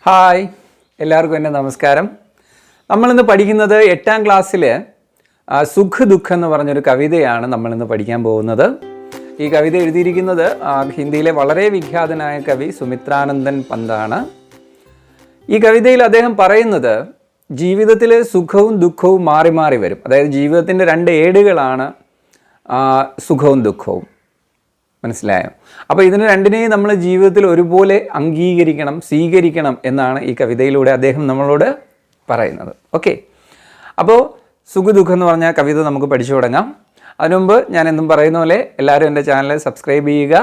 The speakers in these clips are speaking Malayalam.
ഹായ്, എല്ലാവർക്കും എൻ്റെ നമസ്കാരം. നമ്മളിന്ന് പഠിക്കുന്നത് 8ാം ക്ലാസ്സിലെ സുഖ് ദുഃഖ് എന്ന് പറഞ്ഞൊരു കവിതയാണ് നമ്മളിന്ന് പഠിക്കാൻ പോകുന്നത്. ഈ കവിത എഴുതിയിരിക്കുന്നത് ഹിന്ദിയിലെ വളരെ വിഖ്യാതനായ കവി സുമിത്രാനന്ദൻ പന്താണ്. ഈ കവിതയിൽ അദ്ദേഹം പറയുന്നത് ജീവിതത്തിൽ സുഖവും ദുഃഖവും മാറി മാറി വരും. അതായത് ജീവിതത്തിൻ്റെ രണ്ട് ഏടുകളാണ് സുഖവും ദുഃഖവും. മനസ്സിലായോ? അപ്പോൾ ഇതിന് രണ്ടിനെയും നമ്മൾ ജീവിതത്തിൽ ഒരുപോലെ അംഗീകരിക്കണം, സ്വീകരിക്കണം എന്നാണ് ഈ കവിതയിലൂടെ അദ്ദേഹം നമ്മളോട് പറയുന്നത്. ഓക്കെ, അപ്പോൾ സുഖദുഃഖം എന്ന് പറഞ്ഞ കവിത നമുക്ക് പഠിച്ചു തുടങ്ങാം. അതിനുമുമ്പ് ഞാൻ എന്നും പറയുന്ന പോലെ എല്ലാവരും എൻ്റെ ചാനൽ സബ്സ്ക്രൈബ് ചെയ്യുക,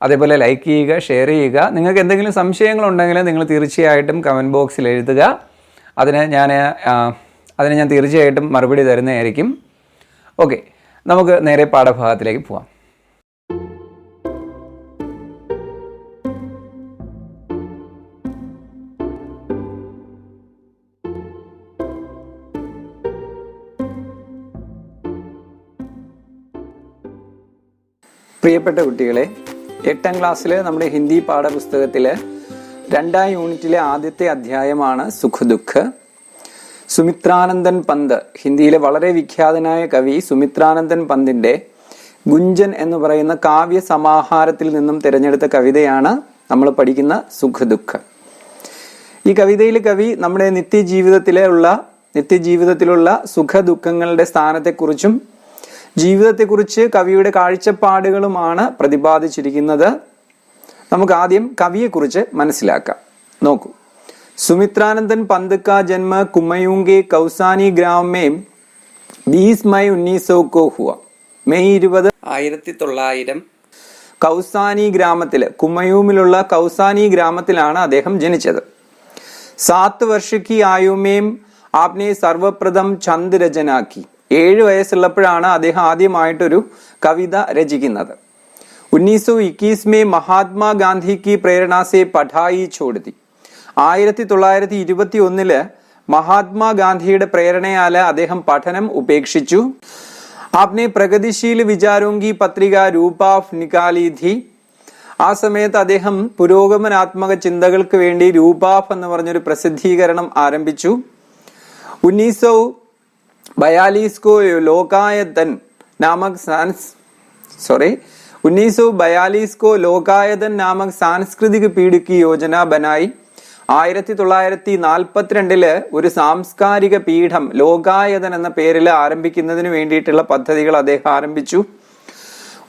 അതേപോലെ ലൈക്ക് ചെയ്യുക, ഷെയർ ചെയ്യുക. നിങ്ങൾക്ക് എന്തെങ്കിലും സംശയങ്ങളുണ്ടെങ്കിൽ നിങ്ങൾ തീർച്ചയായിട്ടും കമൻറ്റ് ബോക്സിൽ എഴുതുക. അതിന് ഞാൻ തീർച്ചയായിട്ടും മറുപടി തരുന്നതായിരിക്കും. ഓക്കെ, നമുക്ക് നേരെ പാഠഭാഗത്തിലേക്ക് പോവാം. പ്രിയപ്പെട്ട കുട്ടികളെ, 8ാം ക്ലാസ്സിൽ നമ്മുടെ ഹിന്ദി പാഠപുസ്തകത്തിൽ 2ാം യൂണിറ്റിലെ ആദ്യത്തെ അധ്യായമാണ് സുഖ് ദുഃഖ്. സുമിത്രാനന്ദൻ പന്ത്, ഹിന്ദിയിലെ വളരെ വിഖ്യാതനായ കവി സുമിത്രാനന്ദൻ പന്തിൻ്റെ ഗുഞ്ചൻ എന്ന് പറയുന്ന കാവ്യ സമാഹാരത്തിൽ നിന്നും തിരഞ്ഞെടുത്ത കവിതയാണ് നമ്മൾ പഠിക്കുന്ന സുഖ് ദുഃഖ്. ഈ കവിതയിൽ കവി നമ്മുടെ നിത്യജീവിതത്തിലുള്ള സുഖ ദുഃഖങ്ങളുടെ സ്ഥാനത്തെക്കുറിച്ചും ജീവിതത്തെക്കുറിച്ച് കവിയുടെ കാഴ്ചപ്പാടുകളുമാണ് പ്രതിപാദിച്ചിരിക്കുന്നത്. നമുക്ക് ആദ്യം കവിയെക്കുറിച്ച് മനസ്സിലാക്കാം. നോക്കൂ. സുമിത്രാനന്ദൻ പന്ത് കാ ജന്മ കുമയൂം के कौसानी ग्राम में 20 मई 1900 को हुआ. മെയ് 20, 1900 കൗസാനി ഗ്രാമത്തിൽ, കുമയൂമിലുള്ള കൗസാനി ഗ്രാമത്തിലാണ് അദ്ദേഹം ജനിച്ചത്. 7 वर्ष की आयु में आपने सर्वप्रथम छंद रचना की. 7 വയസ്സുള്ളപ്പോഴാണ് അദ്ദേഹം ആദ്യമായിട്ടൊരു കവിത രചിക്കുന്നത്. 1921 में महात्मा गांधी की प्रेरणा से पढ़ाई छोड़ दी. 1921 മഹാത്മാ ഗാന്ധിയുടെ പ്രേരണയാല് അദ്ദേഹം പഠനം ഉപേക്ഷിച്ചു. आपने प्रगतिशील विचारों की पत्रिका रूप ऑफ निकाली थी. ആ സമയത്ത് അദ്ദേഹം പുരോഗമനാത്മക ചിന്തകൾക്ക് വേണ്ടി രൂപാഫ് എന്ന് പറഞ്ഞൊരു പ്രസിദ്ധീകരണം ആരംഭിച്ചു. 1942 को लोकायतन नामक सांस्कृतिक पीढ़ की योजना बनाई. 1942 ഒരു സാംസ്കാരിക പീഠം ലോകായതൻ എന്ന പേരിൽ ആരംഭിക്കുന്നതിന് വേണ്ടിയിട്ടുള്ള പദ്ധതികൾ അദ്ദേഹം ആരംഭിച്ചു.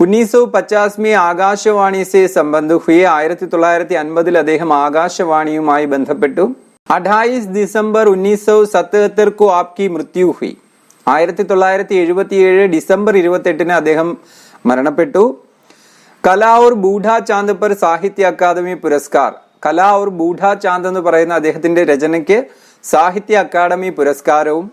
1950 में ആകാശവാണി से संबंध हुए. 1950 അദ്ദേഹം ആകാശവാണിയുമായി ബന്ധപ്പെട്ടു. 28 दिसंबर 1977 को आपकी मृत्यु हुई. 1977 ഡിസംബർ 28 അദ്ദേഹം മരണപ്പെട്ടു. കലാ और ബൂഢാ ചാന്ദ് पर സാഹിത്യ അക്കാദമി പുരസ്കാർ. കലാ और ബൂഢാ ചാന്ദ് എന്ന് പറയുന്ന അദ്ദേഹത്തിന്റെ രചനയ്ക്ക് സാഹിത്യ അക്കാദമി പുരസ്കാരവും,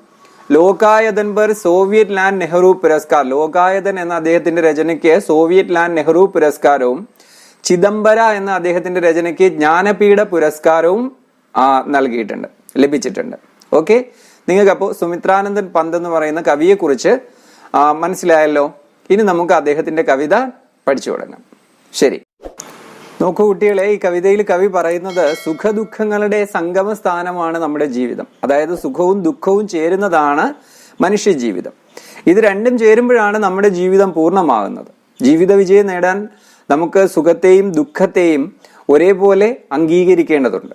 ലോകായതൻ पर സോവിയറ്റ് ലാൻഡ് നെഹ്റു പുരസ്കാർ, ലോകായതൻ എന്ന അദ്ദേഹത്തിന്റെ രചനയ്ക്ക് സോവിയറ്റ് ലാൻഡ് നെഹ്റു പുരസ്കാരവും, ചിദംബര എന്ന അദ്ദേഹത്തിന്റെ രചനയ്ക്ക് ജ്ഞാനപീഠ പുരസ്കാരവും ലഭിച്ചിട്ടുണ്ട്. ഓക്കെ, നിങ്ങൾക്ക് അപ്പോൾ സുമിത്രാനന്ദൻ പന്ത് എന്ന് പറയുന്ന കവിയെ കുറിച്ച് മനസ്സിലായല്ലോ. ഇനി നമുക്ക് അദ്ദേഹത്തിന്റെ കവിത പഠിച്ചു തുടങ്ങാം. ശരി, നോക്കൂ കുട്ടികളെ, ഈ കവിതയിൽ കവി പറയുന്നത് സുഖദുഃഖങ്ങളുടെ സംഗമ സ്ഥാനമാണ് നമ്മുടെ ജീവിതം. അതായത് സുഖവും ദുഃഖവും ചേരുന്നതാണ് മനുഷ്യ ജീവിതം. ഇത് രണ്ടും ചേരുമ്പോഴാണ് നമ്മുടെ ജീവിതം പൂർണ്ണമാകുന്നത്. ജീവിത വിജയം നേടാൻ നമുക്ക് സുഖത്തെയും ദുഃഖത്തെയും ഒരേപോലെ അംഗീകരിക്കേണ്ടതുണ്ട്.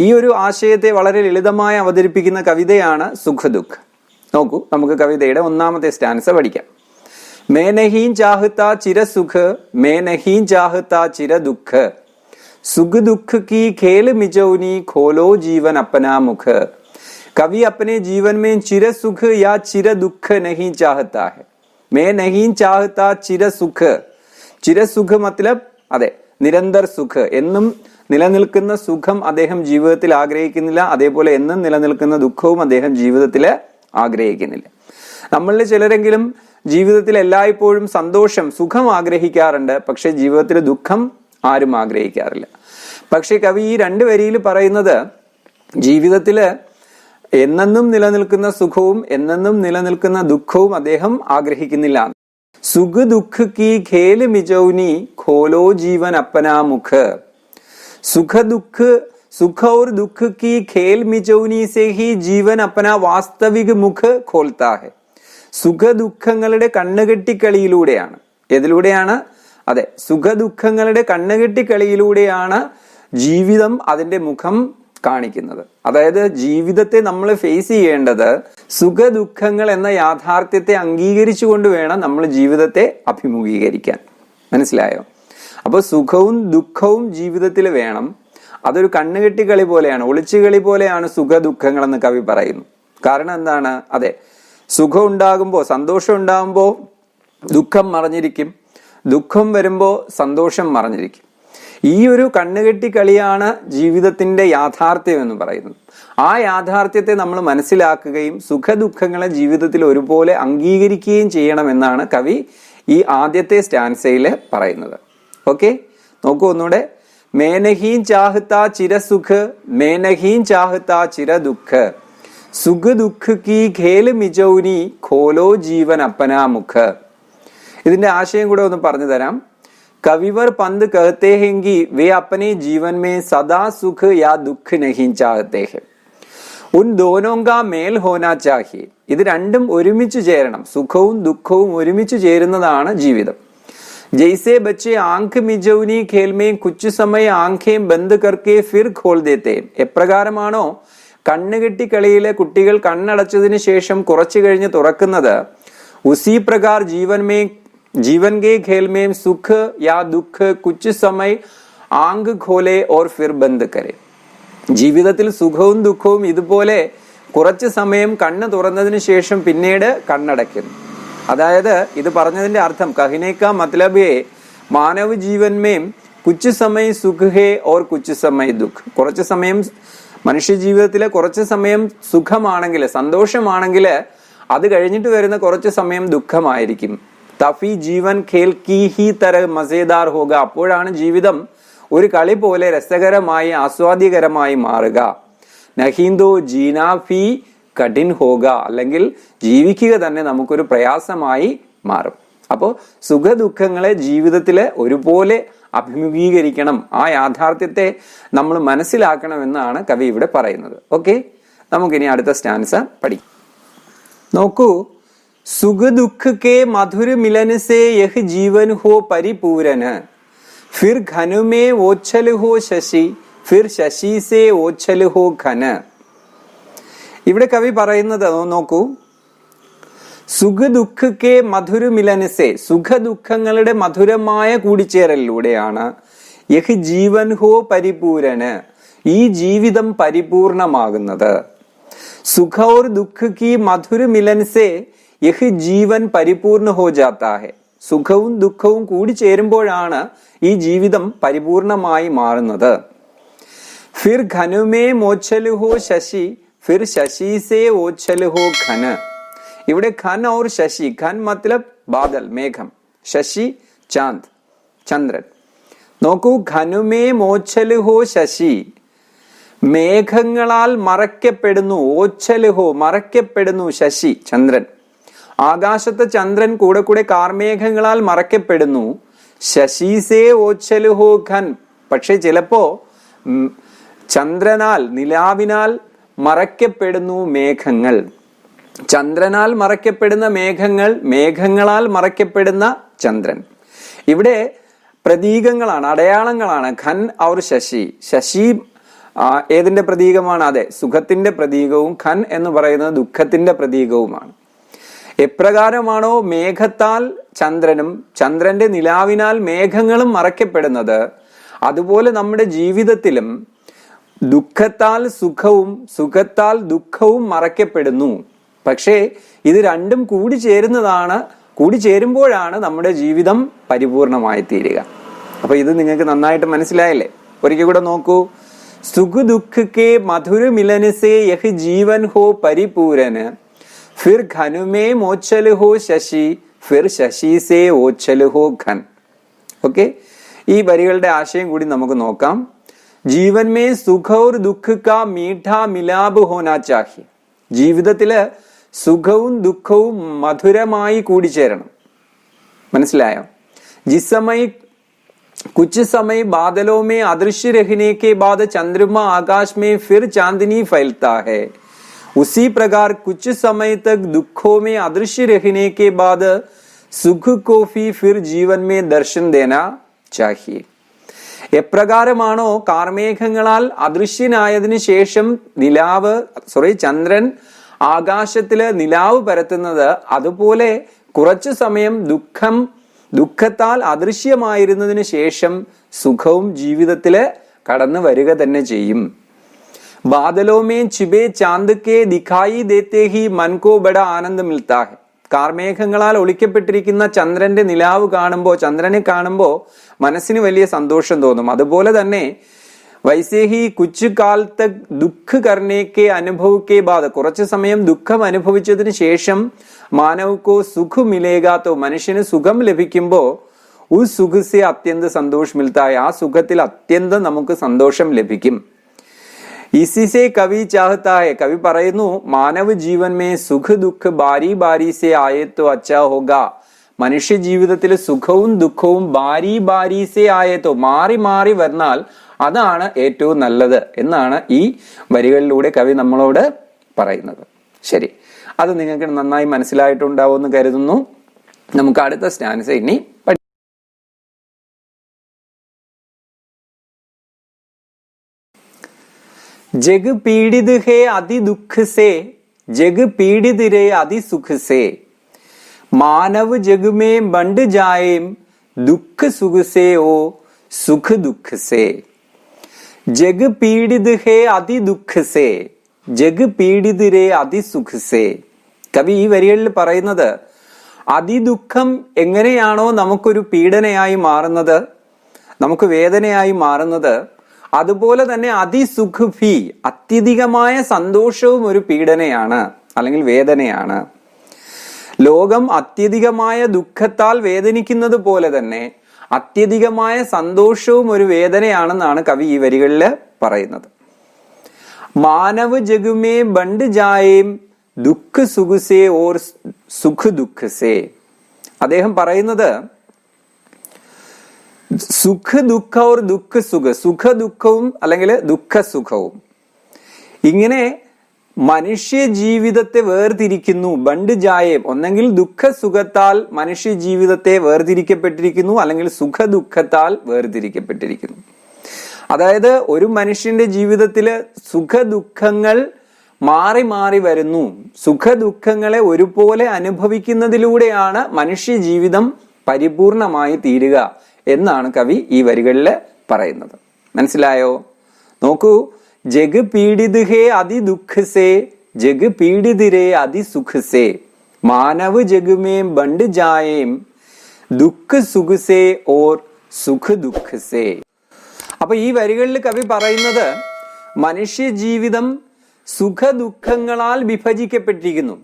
ഈ ഒരു ആശയത്തെ വളരെ ലളിതമായി അവതരിപ്പിക്കുന്ന കവിതയാണ് സുഖ് ദുഃഖ്. നോക്കൂ, നമുക്ക് കവിതയുടെ 1ാമത്തെ സ്റ്റാൻസ പഠിക്കാം. मैं नहीं चाहता चिर सुख, मैं नहीं चाहता चिर दुख, सुख दुख की खेल मिचौनी, खोलो जीवन अपना मुख. कवि अपने जीवन में चिर सुख या चिर दुख नहीं चाहता है. मैं नहीं चाहता चिर सुख. चिर सुख मतलब അതെ, നിരന്തർ സുഖ്, എന്നും നിലനിൽക്കുന്ന സുഖം അദ്ദേഹം ജീവിതത്തിൽ ആഗ്രഹിക്കുന്നില്ല. അതേപോലെ എന്നും നിലനിൽക്കുന്ന ദുഃഖവും അദ്ദേഹം ജീവിതത്തിൽ ആഗ്രഹിക്കുന്നില്ല. നമ്മളിൽ ചിലരെങ്കിലും ജീവിതത്തിൽ എല്ലായ്പ്പോഴും സന്തോഷം, സുഖം ആഗ്രഹിക്കാറുണ്ട്. പക്ഷെ ജീവിതത്തിൽ ദുഃഖം ആരും ആഗ്രഹിക്കാറില്ല. പക്ഷെ കവി ഈ 2 വരിയിൽ പറയുന്നത് ജീവിതത്തില് എന്നെന്നും നിലനിൽക്കുന്ന സുഖവും എന്നെന്നും നിലനിൽക്കുന്ന ദുഃഖവും അദ്ദേഹം ആഗ്രഹിക്കുന്നില്ല. സുഖ ദുഃഖ കി ഖേല് മിജൗനി, ഖോലോ ജീവൻ അപ്പനാ മുഖ്. സുഖ ദുഃഖ सुख और दुख की खेल मिचौनी से ही जीवन अपना वास्तविक मुख खोलता है. സുഖദുഃഖങ്ങളുടെ കണ്ണുകെട്ടിക്കളിയിലൂടെയാണ്. ഏതിലൂടെയാണ്? അതെ, സുഖദുഃഖങ്ങളുടെ കണ്ണുകെട്ടിക്കളിയിലൂടെയാണ് ജീവിതം അതിന്റെ മുഖം കാണിക്കുന്നത്. അതായത് ജീവിതത്തെ നമ്മൾ ഫേസ് ചെയ്യേണ്ടത് സുഖദുഃഖങ്ങൾ എന്ന യാഥാർത്ഥ്യത്തെ അംഗീകരിച്ചുകൊണ്ട് വേണം നമ്മൾ ജീവിതത്തെ അഭിമുഖീകരിക്കാൻ. മനസ്സിലായോ? അപ്പൊ സുഖവും ദുഃഖവും ജീവിതത്തിൽ വേണം. അതൊരു കണ്ണുകെട്ടിക്കളി പോലെയാണ്, ഒളിച്ചുകളി പോലെയാണ് സുഖദുഃഖങ്ങൾ എന്ന് കവി പറയുന്നു. കാരണം എന്താണ്? അതെ, സുഖം ഉണ്ടാകുമ്പോൾ, സന്തോഷം ഉണ്ടാകുമ്പോൾ ദുഃഖം മറഞ്ഞിരിക്കും, ദുഃഖം വരുമ്പോൾ സന്തോഷം മറഞ്ഞിരിക്കും. ഈ ഒരു കണ്ണുകെട്ടിക്കളിയാണ് ജീവിതത്തിന്റെ യാഥാർത്ഥ്യം എന്ന് പറയുന്നത്. ആ യാഥാർത്ഥ്യത്തെ നമ്മൾ മനസ്സിലാക്കുകയും സുഖദുഃഖങ്ങളെ ജീവിതത്തിൽ ഒരുപോലെ അംഗീകരിക്കുകയും ചെയ്യണമെന്നാണ് കവി ഈ ആദ്യത്തെ സ്റ്റാൻസയിൽ പറയുന്നത്. ഓക്കെ, നോക്കൂ ഒന്നുകൂടെ. മേനഹീൻ ചാഹ്താ ചിരസുഖ്, മേനഹീൻ ചാഹ്താ ചിരദുഃഖ്, സുഖ ദുഃഖ കി ഖേൽ മിജൗനി ഖോലോ ജീവൻ അപ്പനാ മുഖ്. ഇതിന്റെ ആശയം കൂടെ ഒന്ന് പറഞ്ഞു തരാം. कविवर पंद कहते हैं कि वे अपने जीवन में सदा सुख या दुख नहीं चाहते हैं, उन दोनों का मेल होना चाहिए. ഇത് രണ്ടും ഒരുമിച്ച് ചേരണം. സുഖവും ദുഃഖവും ഒരുമിച്ച് ചേരുന്നതാണ് ജീവിതം. जैसे बच्चे आंख मिजौनी खेल में कुछ समय आंखें बंद करके फिर खोल देते हैं. എപ്രകാരമാണോ കണ്ണുകെട്ടി കളിയിലെ കുട്ടികൾ കണ്ണടച്ചതിന് ശേഷം കുറച്ചു കഴിഞ്ഞ് തുറക്കുന്നത്, उसी प्रकार जीवन के खेल में सुख या दुख कुछ समय आंख खोले और फिर बंद करे. ജീവിതത്തിൽ സുഖവും ദുഃഖവും ഇതുപോലെ കുറച്ച് സമയം കണ്ണ് തുറന്നതിന് ശേഷം പിന്നീട് കണ്ണടയ്ക്കുന്നു. അതായത് ഇത് പറഞ്ഞതിന്റെ അർത്ഥം കഹിനേക്കാ മത്ലബ് മാനവ ജീവൻ മേം കുച്ച് സമയ സുഖ് ഹേ ഓർ കുച്ച് സമയ ദുഃഖ്. കുറച്ച് സമയം മനുഷ്യ ജീവിതത്തിലെ കുറച്ച് സമയം സുഖമാണെങ്കിൽ, സന്തോഷമാണെങ്കിൽ, അത് കഴിഞ്ഞിട്ട് വരുന്ന കുറച്ച് സമയം ദുഃഖമായിരിക്കും. തഫി ജീവൻ ഖേൽ കി ഹി തര മസേദാർ ഹോഗ. അപ്പോഴാണ് ജീവിതം ഒരു കളി പോലെ രസകരമായി ആസ്വാദ്യകരമായി മാറുക. നഹീന്തോ ജീനാ ഫി കഠിൻ ഹോഗ, അല്ലെങ്കിൽ ജീവിക്കുക തന്നെ നമുക്കൊരു പ്രയാസമായി മാറും. അപ്പോൾ സുഖദുഃഖങ്ങളെ ജീവിതത്തിലെ ഒരുപോലെ അഭിമുഖീകരിക്കണം, ആ യാഥാർത്ഥ്യത്തെ നമ്മൾ മനസ്സിലാക്കണമെന്നാണ് കവി ഇവിടെ പറയുന്നത്. ഓക്കെ, നമുക്കിനി അടുത്ത സ്റ്റാൻസ പഠിക്കാം. നോക്കൂ. सुख दुख के मधुर मिलन से यह जीवन हो परिपूर्ण, फिर घन में ओछल हो शशि, फिर शशि से ओछल हो घन. ഇവിടെ കവി പറയുന്നത് നോക്കൂ. സുഖ ദുഃഖ കെ മധുര മിലനസെ, സുഖ ദുഃഖങ്ങളുടെ മധുരമായ കൂടിച്ചേരലിലൂടെയാണ് യഹ് ജീവൻ ഹോ പരിപൂരന്, ഈ ജീവിതം പരിപൂർണമാകുന്നത്. സുഖ ഓർ ദുഃഖ കി മധുര മിലൻസെ യഹ് ജീവൻ പരിപൂർണ ഹോ ജാത്താ ഹെ. സുഖവും ദുഃഖവും കൂടി ചേരുമ്പോഴാണ് ഈ ജീവിതം പരിപൂർണമായി മാറുന്നത്. ഫിർ ഘനുമേ മോച്ചൽ ഹോ ശശി, ഫിർ ശശി സേ ഓച്ചൽ ഹോ ഘന. ഇവിടെ ഘൻ ഓർ ശശി, ഘൻ മത്ലബ് ബാദൽ, മേഘം, ശശി ചാന്ദ്, ചന്ദ്രൻ. നോക്കൂ, ഘനുമേ മോച്ചൽ ഹോ ശശി, മേഘങ്ങളാൽ മറയ്ക്കപ്പെടുന്നു. ഓച്ചൽ ഹോ, മറയ്ക്കപ്പെടുന്നു. ശശി, ചന്ദ്രൻ. ആകാശത്ത് ചന്ദ്രൻ കൂടെ കൂടെ കാർമേഘങ്ങളാൽ മറയ്ക്കപ്പെടുന്നു. ശശീസേ ഓച്ചൽ ഹോ ഘൻ. പക്ഷെ ചിലപ്പോ ചന്ദ്രനാൽ, നിലാവിനാൽ മറയ്ക്കപ്പെടുന്നു മേഘങ്ങൾ. ചന്ദ്രനാൽ മറയ്ക്കപ്പെടുന്ന മേഘങ്ങൾ, മേഘങ്ങളാൽ മറയ്ക്കപ്പെടുന്ന ചന്ദ്രൻ. ഇവിടെ പ്രതീകങ്ങളാണ്, അടയാളങ്ങളാണ്. ഘൻ ഔർ ശശി. ശശി ഏതിന്റെ പ്രതീകമാണ്? അതെ, സുഖത്തിന്റെ പ്രതീകവും ഘൻ എന്ന് പറയുന്നത് ദുഃഖത്തിന്റെ പ്രതീകവുമാണ്. എപ്രകാരമാണോ മേഘത്താൽ ചന്ദ്രനും ചന്ദ്രന്റെ നിലാവിനാൽ മേഘങ്ങളും മറയ്ക്കപ്പെടുന്നത്, അതുപോലെ നമ്മുടെ ജീവിതത്തിലും ദുഃഖത്താൽ സുഖവും സുഖത്താൽ ദുഃഖവും മറയ്ക്കപ്പെടുന്നു. പക്ഷേ ഇത് രണ്ടും കൂടി ചേരുമ്പോഴാണ് നമ്മുടെ ജീവിതം പരിപൂർണമായി തീരുക. അപ്പൊ ഇത് നിങ്ങൾക്ക് നന്നായിട്ട് മനസ്സിലായില്ലേ? ഒരിക്കൽ കൂടെ നോക്കൂ. സുഖ ദുഃഖ കെ മധുര മിലന സേ യഹ് ജീവൻ ഹോ പരിപൂരന്, ഫിർ ഘനുമേ മോച്ചൽ ഹോ ശശി, ഫിർ ശശി സേ ഓച്ചൽ ഹോ ഘൻ. ഓക്കെ, ഈ വരികളുടെ ആശയം കൂടി നമുക്ക് നോക്കാം. ജീവൻ മേ സുഖ ഓർ ദുഃഖ കാ മീഠാ മിലാബ് ഹോനാ ചാഹിയെ. ജീവിതത്തില് സുഖവും ദുഃഖവും മധുരമായി കൂടിച്ചേരണം. മനസ്സിലായോ? ജിസ് സമയ कुछ समय बादलों में अदृश्य रहने के बाद चंद्रमा आकाश में फिर चांदनी फैलता है, उसी प्रकार कुछ समय तक दुखों में अदृश्य रहने के बाद सुख को भी फिर जीवन में दर्शन देना चाहिए. എപ്രകാരമാണോ കാർമേഘങ്ങളാൽ അദൃശ്യനായതിനു ശേഷം ചന്ദ്രൻ ആകാശത്തില് നിലാവ് പരത്തുന്നത്, അതുപോലെ കുറച്ചു സമയം ദുഃഖത്താൽ അദൃശ്യമായിരുന്നതിന് ശേഷം സുഖവും ജീവിതത്തില് കടന്നു വരിക തന്നെ ചെയ്യും. बादलों में छिपे चांद के दिखाई देते ही मन को बड़ा आनंद मिलता है. കാർമേഘങ്ങളാൽ ഒളിക്കപ്പെട്ടിരിക്കുന്ന ചന്ദ്രന്റെ നിലാവ് കാണുമ്പോ, ചന്ദ്രനെ കാണുമ്പോ മനസ്സിന് വലിയ സന്തോഷം തോന്നും. അതുപോലെ തന്നെ വൈസേ ഹി കുച്ച് കാൽ തക് ദുഃഖ് കർണേ കെ അനുഭവ് കെ ബാദ്, കുറച്ചു സമയം ദുഃഖം അനുഭവിച്ചതിന് ശേഷം മാനവക്കോ സുഖ് മിലേഗാത്തോ, മനുഷ്യന് സുഖം ലഭിക്കുമ്പോ ഉസ് സുഖ് സെ അത്യന്ത സന്തോഷ് മിൽത്തായ, ആ സുഖത്തിൽ അത്യന്തം നമുക്ക് സന്തോഷം ലഭിക്കും. ഇസിസെ കവി ചാഹത്താ ഹെ, കവി പറയുന്നു മാനവ ജീവൻ മേ സുഖ് ദുഃഖ് ബാരി ബാരി സെ ആയേ തോ അച്ഛാ ഹോഗാ, മനുഷ്യ ജീവിതത്തിൽ സുഖവും ദുഃഖവും ബാരി ബാരി സെ ആയേ തോ, മാറി മാറി വന്നാൽ അതാണ് ഏറ്റവും നല്ലത് എന്നാണ് ഈ വരികളിലൂടെ കവി നമ്മളോട് പറയുന്നത്. ശരി, അത് നിങ്ങൾക്ക് നന്നായി മനസ്സിലായിട്ടുണ്ടാവുമെന്ന് കരുതുന്നു. നമുക്ക് അടുത്ത സ്റ്റാൻസ ഇനി जग पीड़ित है अति दुख से, जग पीड़ित रे अति सुख से, मानव जग में बंट जाए दुख सुख से ओ सुख दुख से. जग पीड़ित है अति दुख से, जग पीड़ित रे अति सुख से. കവി ഈ വരികളിൽ പറയുന്നത് അതിദുഃഖം എങ്ങനെയാണോ നമുക്കൊരു പീഡനയായി മാറുന്നത്, നമുക്ക് വേദനയായി മാറുന്നത്, അതുപോലെ തന്നെ അതിസുഖ് ഭി, അത്യധികമായ സന്തോഷവും ഒരു പീഡനയാണ് അല്ലെങ്കിൽ വേദനയാണ്. ലോകം അത്യധികമായ ദുഃഖത്താൽ വേദനിക്കുന്നത് പോലെ തന്നെ അത്യധികമായ സന്തോഷവും ഒരു വേദനയാണെന്നാണ് കവി ഈ വരികളിൽ പറയുന്നത്. മാനവ് ജഗുമേ ബണ്ട് ജായേം ദുഃഖ് സുഖ് സേ ഓർ സുഖ് ദുഃഖ് സേ. അദ്ദേഹം പറയുന്നത് സുഖ് ദുഃഖ ഓർ ദുഃഖ സുഖ, സുഖ ദുഃഖവും അല്ലെങ്കിൽ ദുഃഖ സുഖവും, ഇങ്ങനെ മനുഷ്യ ജീവിതത്തെ വേർതിരിക്കുന്നു. ബണ്ട് ജായേം, ഒന്നെങ്കിൽ ദുഃഖ സുഖത്താൽ മനുഷ്യ ജീവിതത്തെ വേർതിരിക്കപ്പെട്ടിരിക്കുന്നു, അല്ലെങ്കിൽ സുഖ ദുഃഖത്താൽ വേർതിരിക്കപ്പെട്ടിരിക്കുന്നു. അതായത് ഒരു മനുഷ്യന്റെ ജീവിതത്തില് സുഖ ദുഃഖങ്ങൾ മാറി മാറി വരുന്നു. സുഖ ദുഃഖങ്ങളെ ഒരുപോലെ അനുഭവിക്കുന്നതിലൂടെയാണ് മനുഷ്യ ജീവിതം പരിപൂർണമായി തീരുക എന്നാണ് കവി ഈ വരികളിൽ പറയുന്നത്. മനസ്സിലായോ? നോക്കൂ, ജഗ് പീഡിത് ഹേ അതി ദുഃഖ് സേ, ജഗ് പീഡിത് രേ അതി സുഖ് സേ, മാനവ് ജഗ് മേ ബണ്ട് ജായേം ദുഃഖ് സുഖ് സേ ഓർ സുഖ് ദുഃഖ് സേ. അപ്പൊ ഈ വരികളിൽ കവി പറയുന്നത് മനുഷ്യ ജീവിതം സുഖ ദുഃഖങ്ങളാൽ വിഭജിക്കപ്പെട്ടിരിക്കുന്നു.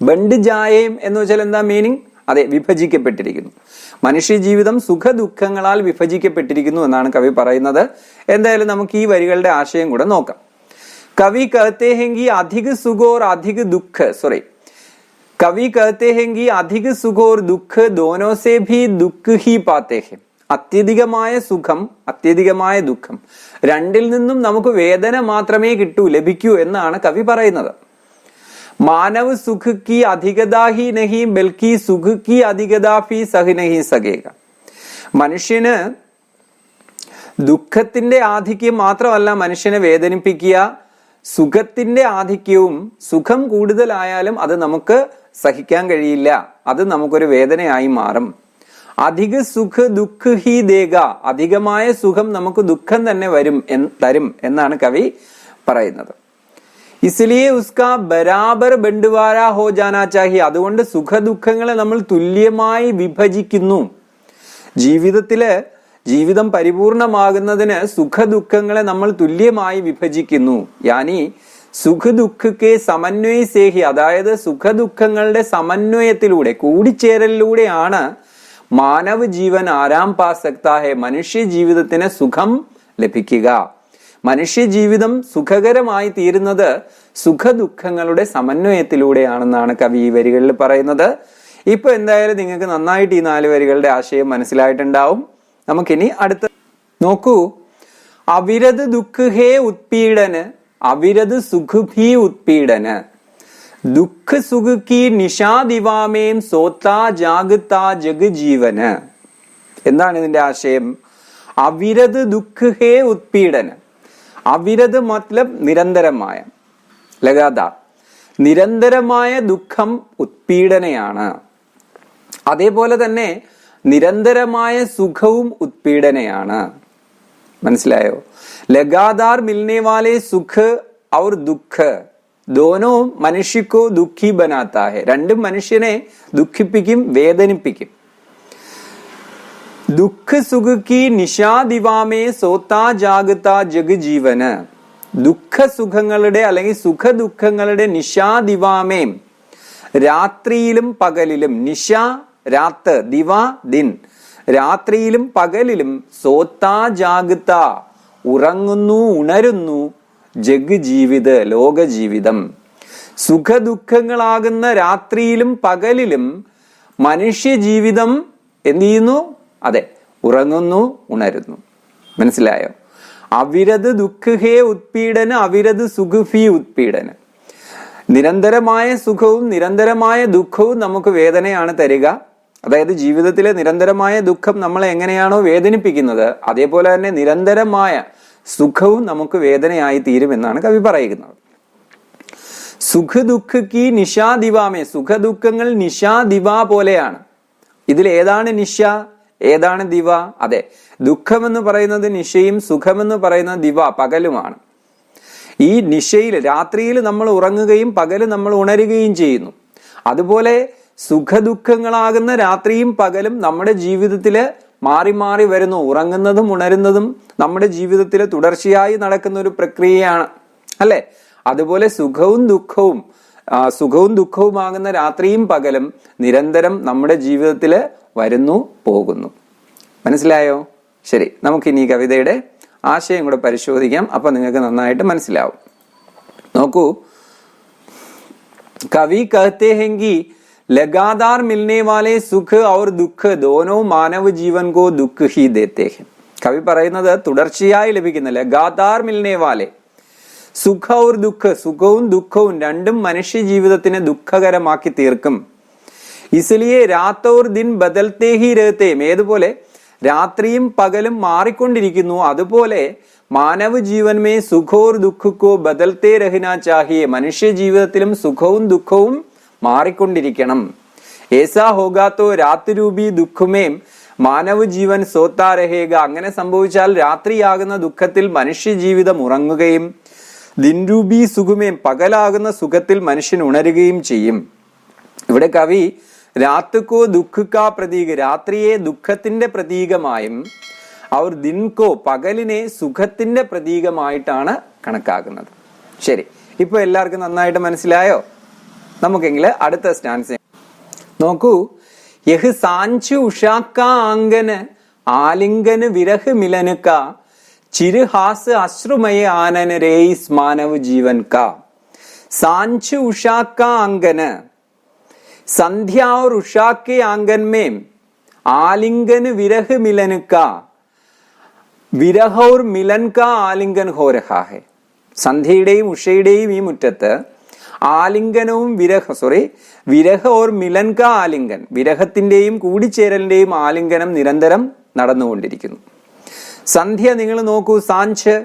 ബണ്ട് ജായേം എന്ന് വെച്ചാൽ എന്താ മീനിങ്? അതെ, വിഭജിക്കപ്പെട്ടിരിക്കുന്നു. മനുഷ്യ ജീവിതം സുഖ ദുഃഖങ്ങളാൽ വിഭജിക്കപ്പെട്ടിരിക്കുന്നു എന്നാണ് കവി പറയുന്നത്. എന്തായാലും നമുക്ക് ഈ വരികളുടെ ആശയം കൂടെ നോക്കാം. കവി कहते हैं कि अधिक सुख और अधिक दुख, कवि कहते हैं कि अधिक सुख और दुख दोनों से भी दुख ही पाते हैं. അത്യധികമായ സുഖം അത്യധികമായ ദുഃഖം രണ്ടിൽ നിന്നും നമുക്ക് വേദന മാത്രമേ ലഭിക്കൂ എന്നാണ് കവി പറയുന്നത്. മാനവ് സുഖ് की अधिकता ही नहीं बल्कि सुख की अधिकता भी सह नहीं सकेगा. മനുഷ്യന് ദുഃഖത്തിന്റെ ആധിക്യം മാത്രമല്ല മനുഷ്യനെ വേദനിപ്പിക്കുക, സുഖത്തിന്റെ ആധിക്യവും, സുഖം കൂടുതലായാലും അത് നമുക്ക് സഹിക്കാൻ കഴിയില്ല, അത് നമുക്കൊരു വേദനയായി മാറും. അധിക സുഖ് ദുഃഖ് ഹി ദേഗ, അധികമായ സുഖം നമുക്ക് ദുഃഖം തന്നെ തരും എന്നാണ് കവി പറയുന്നത്. ഇസ്ലിയെ ഉസ്കാ ബരാബർ ബണ്ടുവാര ഹോ ജാനാ ചാഹി, അതുകൊണ്ട് സുഖ ദുഃഖങ്ങളെ നമ്മൾ തുല്യമായി വിഭജിക്കുന്നു. ജീവിതം പരിപൂർണമാകുന്നതിന് സുഖ ദുഃഖങ്ങളെ നമ്മൾ തുല്യമായി വിഭജിക്കുന്നു. യാനി സുഖ ദുഃഖക്കെ സമന്വയ സേഹി, അതായത് സുഖ ദുഃഖങ്ങളുടെ സമന്വയത്തിലൂടെ, കൂടിച്ചേരലിലൂടെയാണ് മാനവ ജീവൻ ആരാം പാ സക്താ ഹെ, മനുഷ്യ ജീവിതത്തിന് സുഖം ലഭിക്കുക. മനുഷ്യ ജീവിതം സുഖകരമായി തീരുന്നത് സുഖ ദുഃഖങ്ങളുടെ സമന്വയത്തിലൂടെയാണെന്നാണ് കവി ഈ വരികളിൽ പറയുന്നത്. ഇപ്പൊ എന്തായാലും നിങ്ങൾക്ക് നന്നായിട്ട് ഈ 4 വരികളുടെ ആശയം മനസ്സിലായിട്ടുണ്ടാവും. നമുക്കിനി അടുത്ത നോക്കൂ. അവിരത് ദുഃഖ ഹേ ഉത്പീഡന് അവിരത് സുഖ ഭീ ഉത്പീഡന് ദുഃഖ സുഖ കി നിശാ ദിവാമേം സോത്താ ജാഗത്താ ജഗ് ജീവന്. എന്താണ് ഇതിന്റെ ആശയം? അവിരത് ദുഃഖ ഹേ ഉത്പീഡന്. അവിരത് മത്ലബ് നിരന്തരമായ, ലഗാതാർ, നിരന്തരമായ ദുഃഖം ഉത്പീഡനയാണ്. അതേപോലെ തന്നെ നിരന്തരമായ സുഖവും ഉത്പീഡനയാണ്. മനസ്സിലായോ? ലഗാതാർ മിൽനെ വാലെ സുഖ ഔർ ദുഃഖ ദോനോ മനുഷ്യക്കോ ദുഃഖി ബനാത്താ ഹെ. രണ്ടും മനുഷ്യനെ ദുഃഖിപ്പിക്കും, വേദനിപ്പിക്കും. ദുഃഖ സുഖ കി നിശാ ദിവാമേ സോത്താ ജാഗത്താ ജഗ് ജീവന്. ദുഃഖ സുഖങ്ങളുടെ അല്ലെങ്കിൽ സുഖ ദുഃഖങ്ങളുടെ നിശാ ദിവാമേം, രാത്രിയിലും പകലിലും, നിശ രാത്ത്, ദിവ ദിൻ, രാത്രിയിലും പകലിലും, സോത്താ ജാഗത്ത ഉറങ്ങുന്നു ഉണരുന്നു, ജഗ് ജീവിത് ലോക ജീവിതം. സുഖ ദുഃഖങ്ങളാകുന്ന രാത്രിയിലും പകലിലും മനുഷ്യ ജീവിതം എന്ത് ചെയ്യുന്നു? അതെ, ഉറങ്ങുന്നു ഉണരുന്നു. മനസ്സിലായോ? അവിരത് ദുഃഖ ഹേ ഉത്പീഡന അവിരത് സുഖഫി ഉത്പീഡന. നിരന്തരമായ സുഖവും നിരന്തരമായ ദുഃഖവും നമുക്ക് വേദനയാണ് തരിക. അതായത് ജീവിതത്തിലെ നിരന്തരമായ ദുഃഖം നമ്മളെ എങ്ങനെയാണോ വേദനിപ്പിക്കുന്നത്, അതേപോലെ തന്നെ നിരന്തരമായ സുഖവും നമുക്ക് വേദനയായി തീരുമെന്നാണ് കവി പറയുന്നത്. സുഖ ദുഃഖ കി നിശാ ദിവാമേ. സുഖ ദുഃഖങ്ങൾ നിശാ ദിവ പോലെയാണ്. ഇതിൽ ഏതാണ് നിശ, ഏതാണ് ദിവ? അതെ, ദുഃഖമെന്ന് പറയുന്നത് നിശയും സുഖമെന്ന് പറയുന്നത് ദിവ പകലുമാണ്. ഈ നിശയിൽ രാത്രിയിൽ നമ്മൾ ഉറങ്ങുകയും പകല് നമ്മൾ ഉണരുകയും ചെയ്യുന്നു. അതുപോലെ സുഖദുഃഖങ്ങളാകുന്ന രാത്രിയും പകലും നമ്മുടെ ജീവിതത്തില് മാറി മാറി വരുന്നു. ഉറങ്ങുന്നതും ഉണരുന്നതും നമ്മുടെ ജീവിതത്തിൽ തുടർച്ചയായി നടക്കുന്ന ഒരു പ്രക്രിയയാണ്, അല്ലെ? അതുപോലെ സുഖവും ദുഃഖവുമാകുന്ന രാത്രിയും പകലും നിരന്തരം നമ്മുടെ ജീവിതത്തിൽ വരുന്നു പോകുന്നു. മനസ്സിലായോ? ശരി, നമുക്കിനി ഈ കവിതയുടെ ആശയം കൂടെ പരിശോധിക്കാം. അപ്പൊ നിങ്ങൾക്ക് നന്നായിട്ട് മനസ്സിലാവും. നോക്കൂ, കവി कहते हैं कि लगातार मिलने वाले सुख और दुख दोनों मानव जीवन को दुख ही देते हैं. കവി പറയുന്നത് തുടർച്ചയായി ലഭിക്കുന്ന ലഗാതാർ മിൽനെ വാലെ സുഖ ഔർ ദുഃഖ, സുഖവും ദുഃഖവും രണ്ടും മനുഷ്യ ജീവിതത്തിനെ ദുഃഖകരമാക്കി തീർക്കും. ഇസ്ലിയെ രാത് ഔർ ദിൻ ബദൽത്തെ ഹി രഹത്തെ. ഏതുപോലെ രാത്രിയും പകലും മാറിക്കൊണ്ടിരിക്കുന്നു, അതുപോലെ മാനവ ജീവൻ മേ സുഖോർ ദുഃഖക്കോ ബദൽത്തെ രഹനാ ചാഹിയെ. മനുഷ്യ ജീവിതത്തിലും സുഖവും ദുഃഖവും മാറിക്കൊണ്ടിരിക്കണം. ഏസാ ഹോഗാത്തോ രാത്രിരൂപി ദുഃഖമേം മാനവ ജീവൻ സോത്താ രഹേഗ. അങ്ങനെ സംഭവിച്ചാൽ രാത്രിയാകുന്ന ദുഃഖത്തിൽ മനുഷ്യ ജീവിതം ഉറങ്ങുകയും ദിൻരൂപി സുഖമേം പകലാകുന്ന സുഖത്തിൽ മനുഷ്യൻ ഉണരുകയും ചെയ്യും. ഇവിടെ കവി രാത്രിക്കോ ദുഃഖക്കാ പ്രതീക, രാത്രിയെ ദുഃഖത്തിന്റെ പ്രതീകമായും അവർ ദിൻകോ പകലിനെ സുഖത്തിന്റെ പ്രതീകമായിട്ടാണ് കണക്കാക്കുന്നത്. ശരി, ഇപ്പൊ എല്ലാവർക്കും നന്നായിട്ട് മനസ്സിലായോ? നമുക്കെങ്കിൽ അടുത്ത സ്റ്റാൻസ് നോക്കൂ. യഹ് സാഞ്ച് ഉഷാക്ക ആംഗന് ആലിംഗന് വിരഹ് മിലനുക ചിരുഹാസ് അശ്രുമയ ആനന രേയിസ് മാനവ് ജീവൻ കാ. സാഞ്ച് ഉഷാക്ക ആംഗന്, संध्या और उषा के आंगन में आलिंगन विरह मिलन का, विरह और मिलन का आलिंगन हो रहा है. സന്ധ്യയുടെയും ഉഷയുടെയും ഈ മുറ്റത്ത് ആലിംഗനവും വിരഹ ഓർ മിലൻ കാ ആലിംഗൻ, വിരഹത്തിന്റെയും കൂടിച്ചേരലിന്റെയും ആലിംഗനം നിരന്തരം നടന്നുകൊണ്ടിരിക്കുന്നു. സന്ധ്യ നിങ്ങൾ നോക്കൂ, സാഞ്ച്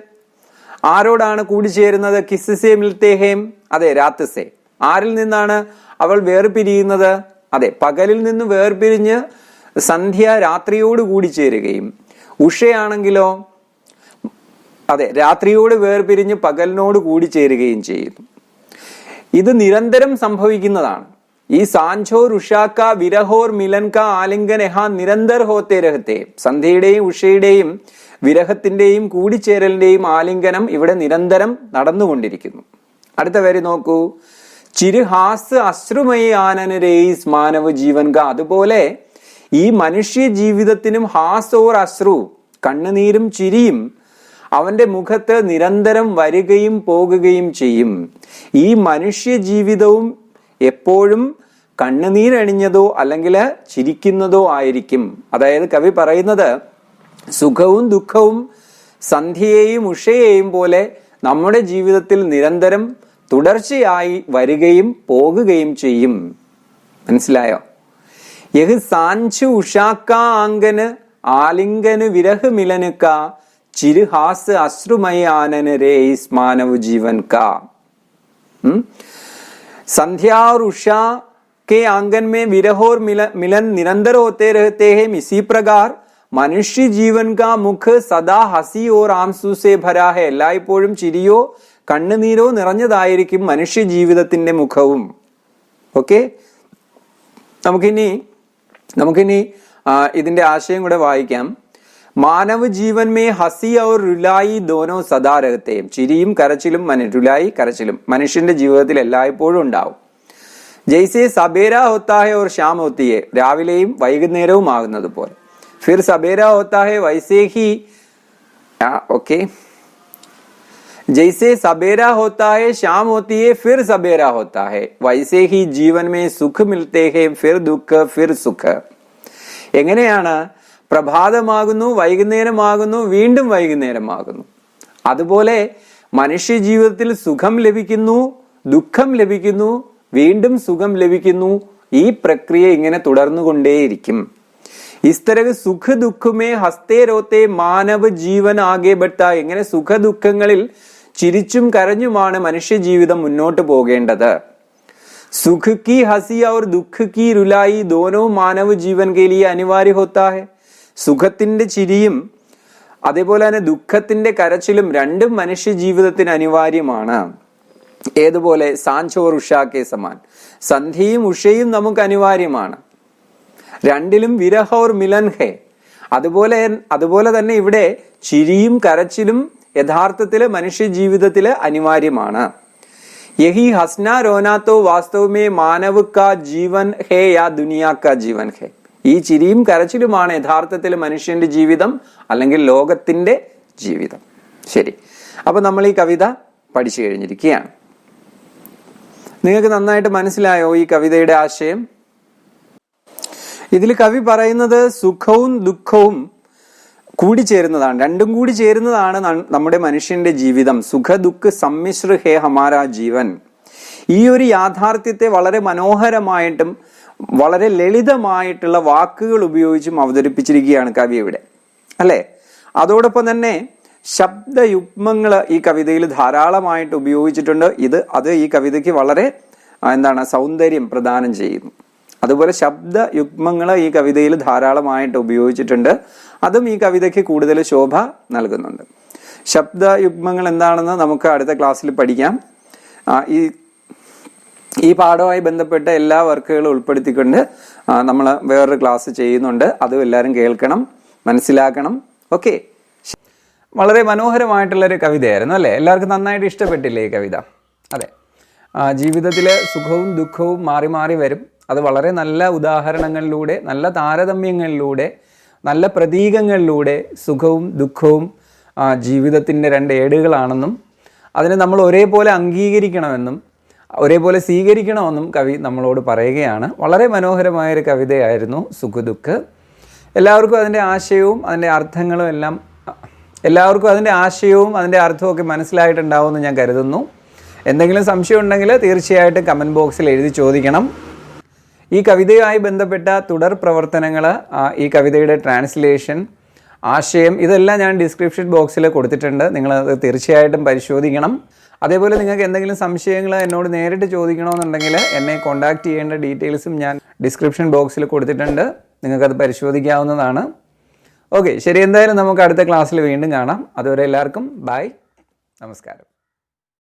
ആരോടാണ് കൂടിച്ചേരുന്നത്? കിസ്സേ മിൽത്തേ ഹേം, അതെ രാത്സേ. ആരിൽ നിന്നാണ് അവൾ വേർപിരിയുന്നത്? അതെ, പകലിൽ നിന്ന് വേർപിരിഞ്ഞ് സന്ധ്യ രാത്രിയോട് കൂടി ചേരുകയും, ഉഷയാണെങ്കിലോ അതെ രാത്രിയോട് വേർപിരിഞ്ഞ് പകലിനോട് കൂടി ചേരുകയും ചെയ്യുന്നു. ഇത് നിരന്തരം സംഭവിക്കുന്നതാണ്. ഈ സാഞ്ചോർ ഉഷാക്ക വിരഹോർ മിലൻക ആലിംഗനഹ നിരന്തർ ഹോത്തെ രഹത്തെ. സന്ധ്യയുടെയും ഉഷയുടെയും വിരഹത്തിന്റെയും കൂടിച്ചേരലിന്റെയും ആലിംഗനം ഇവിടെ നിരന്തരം നടന്നുകൊണ്ടിരിക്കുന്നു. അടുത്ത വരി നോക്കൂ. ചിരുഹാസ് അശ്രുമയി ആനനരേയിസ് മാനവ ജീവൻ കാ. അതുപോലെ ഈ മനുഷ്യ ജീവിതത്തിനും ഹാസ് ഓർ അശ്രു, കണ്ണുനീരും ചിരിയും അവന്റെ മുഖത്ത് നിരന്തരം വരികയും പോകുകയും ചെയ്യും. ഈ മനുഷ്യ ജീവിതവും എപ്പോഴും കണ്ണുനീരണിഞ്ഞതോ അല്ലെങ്കിൽ ചിരിക്കുന്നതോ ആയിരിക്കും. അതായത് കവി പറയുന്നത് സുഖവും ദുഃഖവും സന്ധ്യയെയും ഉഷയെയും പോലെ നമ്മുടെ ജീവിതത്തിൽ നിരന്തരം തുടർച്ചയായി വരികയും പോകുകയും ചെയ്യും. മനസ്സിലായോ? യഹ് സാഞ്ച് ഉഷാക്ക ആങ്കന് ആലിംഗന് വിരഹ് മിലനുക ചിരുഹാസ് അശ്രുമയ ആനന രേ ഇസ് മാനവ് जीवन का. संध्या और उषा के आंगन में विरह और मिलन निरंतर होते रहते हैं. इसी प्रकार മനുഷ്യ ജീവൻ കാ മുഖ് സദാ ഹസി ഓർ ആംസു സേ ഭരാ ഹെ. എല്ലായ്പ്പോഴും ചിരിയോ കണ്ണുനീരോ നിറഞ്ഞതായിരിക്കും മനുഷ്യ ജീവിതത്തിന്റെ മുഖവും. ഓക്കെ, നമുക്കിനി ഇതിന്റെ ആശയം കൂടെ വായിക്കാം. മാനവ് ജീവൻ മേ ഹസി ഔർ രുലായി ദോനോ സദാ രഹത്തെ. ചിരിയും കരച്ചിലും രുലായി കരച്ചിലും മനുഷ്യന്റെ ജീവിതത്തിൽ എല്ലായ്പ്പോഴും ഉണ്ടാവും. ജയ്സെ സബേര ഹോത്താ ഹെ ഓർ ഷാം ഹോത്തി ഹെ. രാവിലെയും വൈകുന്നേരവും ആകുന്നത് പോലെ. फिर सवेरा होता है वैसे ही ओके जैसे सवेरा होता है शाम होती है फिर सवेरा होता है वैसे ही जीवन में सुख मिलते हैं फिर दुख फिर सुख. എങ്ങനെയാണ് പ്രഭാതമാകുന്നു, വൈകുന്നേരമാകുന്നു, വീണ്ടും വൈകുന്നേരമാകുന്നു. അതുപോലെ മനുഷ്യ ജീവിതത്തിൽ സുഖം ലഭിക്കുന്നു, ദുഃഖം ലഭിക്കുന്നു, വീണ്ടും സുഖം ലഭിക്കുന്നു. ഈ പ്രക്രിയ ഇങ്ങനെ തുടർന്നുകൊണ്ടേയിരിക്കും. इस तरह സുഖ ദുഃഖമേ ഹസ്തേ രോത്തെ മാനവ ജീവൻ ആകെ ബട്ട. എങ്ങനെ സുഖ ദുഃഖങ്ങളിൽ ചിരിച്ചും കരഞ്ഞുമാണ് മനുഷ്യ ജീവിതം മുന്നോട്ട് പോകേണ്ടത്. സുഖ की हंसी और दुख की रुलाई दोनों मानव जीवन के लिए अनिवार्य होता है. സുഖത്തിന്റെ ചിരിയും അതേപോലെ തന്നെ ദുഃഖത്തിന്റെ കരച്ചിലും രണ്ടും മനുഷ്യ ജീവിതത്തിന് അനിവാര്യമാണ്. ഏതുപോലെ സാഞ്ച് ഓർ ഉഷ കെ സമാൻ. സന്ധ്യയും ഉഷയും നമുക്ക് അനിവാര്യമാണ്. രണ്ടിലും വിരഹ ഓർ മിലൻ ഹെ. അതുപോലെ തന്നെ ഇവിടെ ചിരിയും കരച്ചിലും യഥാർത്ഥത്തില് മനുഷ്യ ജീവിതത്തില് അനിവാര്യമാണ്. യഹി ഹസ്ന രോനാത്തോ വാസ്തവമേ മാനവ് കാ ജീവൻ ഹേ യാ ദുനിയാ കാ ജീവൻ ഹേ. ഈ ചിരിയും കരച്ചിലുമാണ് യഥാർത്ഥത്തിൽ മനുഷ്യന്റെ ജീവിതം അല്ലെങ്കിൽ ലോകത്തിന്റെ ജീവിതം. ശരി, അപ്പൊ നമ്മൾ ഈ കവിത പഠിച്ചു കഴിഞ്ഞിരിക്കുകയാണ്. നിങ്ങൾക്ക് നന്നായിട്ട് മനസ്സിലായോ ഈ കവിതയുടെ ആശയം? ഇതിൽ കവി പറയുന്നത് സുഖവും ദുഃഖവും കൂടിച്ചേരുന്നതാണ്, രണ്ടും കൂടി ചേരുന്നതാണ് നമ്മുടെ മനുഷ്യന്റെ ജീവിതം. സുഖ ദുഃഖ സമ്മിശ്ര ഹേ ഹമാരാ ജീവൻ. ഈ ഒരു യാഥാർത്ഥ്യത്തെ വളരെ മനോഹരമായിട്ടും വളരെ ലളിതമായിട്ടുള്ള വാക്കുകൾ ഉപയോഗിച്ചും അവതരിപ്പിച്ചിരിക്കുകയാണ് കവി ഇവിടെ, അല്ലെ? അതോടൊപ്പം തന്നെ ശബ്ദയുഗ്മങ്ങൾ ഈ കവിതയിൽ ധാരാളമായിട്ട് ഉപയോഗിച്ചിട്ടുണ്ട്. അത് ഈ കവിതയ്ക്ക് വളരെ സൗന്ദര്യം പ്രദാനം ചെയ്യുന്നു. അതുപോലെ ശബ്ദയുഗ്മങ്ങൾ ഈ കവിതയിൽ ധാരാളമായിട്ട് ഉപയോഗിച്ചിട്ടുണ്ട്. അതും ഈ കവിതയ്ക്ക് കൂടുതൽ ശോഭ നൽകുന്നുണ്ട്. ശബ്ദയുഗ്മങ്ങൾ എന്താണെന്ന് നമുക്ക് അടുത്ത ക്ലാസ്സിൽ പഠിക്കാം. ഈ പാഠവുമായി ബന്ധപ്പെട്ട എല്ലാ വർക്കുകളും ഉൾപ്പെടുത്തിക്കൊണ്ട് നമ്മൾ വേറൊരു ക്ലാസ് ചെയ്യുന്നുണ്ട്. അതും എല്ലാവരും കേൾക്കണം, മനസ്സിലാക്കണം. ഓക്കെ, വളരെ മനോഹരമായിട്ടുള്ളൊരു കവിതയായിരുന്നു അല്ലേ? എല്ലാവർക്കും നന്നായിട്ട് ഇഷ്ടപ്പെട്ടില്ലേ ഈ കവിത? അതെ, ജീവിതത്തിൽ സുഖവും ദുഃഖവും മാറി മാറി വരും. അത് വളരെ നല്ല ഉദാഹരണങ്ങളിലൂടെ, നല്ല താരതമ്യങ്ങളിലൂടെ, നല്ല പ്രതീകങ്ങളിലൂടെ സുഖവും ദുഃഖവും ജീവിതത്തിൻ്റെ രണ്ട് ഏടുകളാണെന്നും അതിനെ നമ്മൾ ഒരേപോലെ അംഗീകരിക്കണമെന്നും ഒരേപോലെ സ്വീകരിക്കണമെന്നും കവി നമ്മളോട് പറയുകയാണ്. വളരെ മനോഹരമായൊരു കവിതയായിരുന്നു സുഖദുഃഖ്. എല്ലാവർക്കും അതിൻ്റെ ആശയവും അതിൻ്റെ അർത്ഥങ്ങളും അതിൻ്റെ അർത്ഥവും ഒക്കെ മനസ്സിലായിട്ടുണ്ടാവുമെന്ന് ഞാൻ കരുതുന്നു. എന്തെങ്കിലും സംശയം ഉണ്ടെങ്കിൽ തീർച്ചയായിട്ടും കമൻറ്റ് ബോക്സിൽ എഴുതി ചോദിക്കണം. ഈ കവിതയുമായി ബന്ധപ്പെട്ട തുടർ പ്രവർത്തനങ്ങൾ, ഈ കവിതയുടെ ട്രാൻസ്ലേഷൻ, ആശയം, ഇതെല്ലാം ഞാൻ ഡിസ്ക്രിപ്ഷൻ ബോക്സിൽ കൊടുത്തിട്ടുണ്ട്. നിങ്ങളത് തീർച്ചയായിട്ടും പരിശോധിക്കണം. അതേപോലെ നിങ്ങൾക്ക് എന്തെങ്കിലും സംശയങ്ങൾ എന്നോട് നേരിട്ട് ചോദിക്കണമെന്നുണ്ടെങ്കിൽ എന്നെ കോൺടാക്റ്റ് ചെയ്യേണ്ട ഡീറ്റെയിൽസും ഞാൻ ഡിസ്ക്രിപ്ഷൻ ബോക്സിൽ കൊടുത്തിട്ടുണ്ട്. നിങ്ങൾക്കത് പരിശോധിക്കാവുന്നതാണ്. ഓക്കെ, ശരി. എന്തായാലും നമുക്ക് അടുത്ത ക്ലാസ്സിൽ വീണ്ടും കാണാം. അതുവരെ എല്ലാവർക്കും ബൈ, നമസ്കാരം.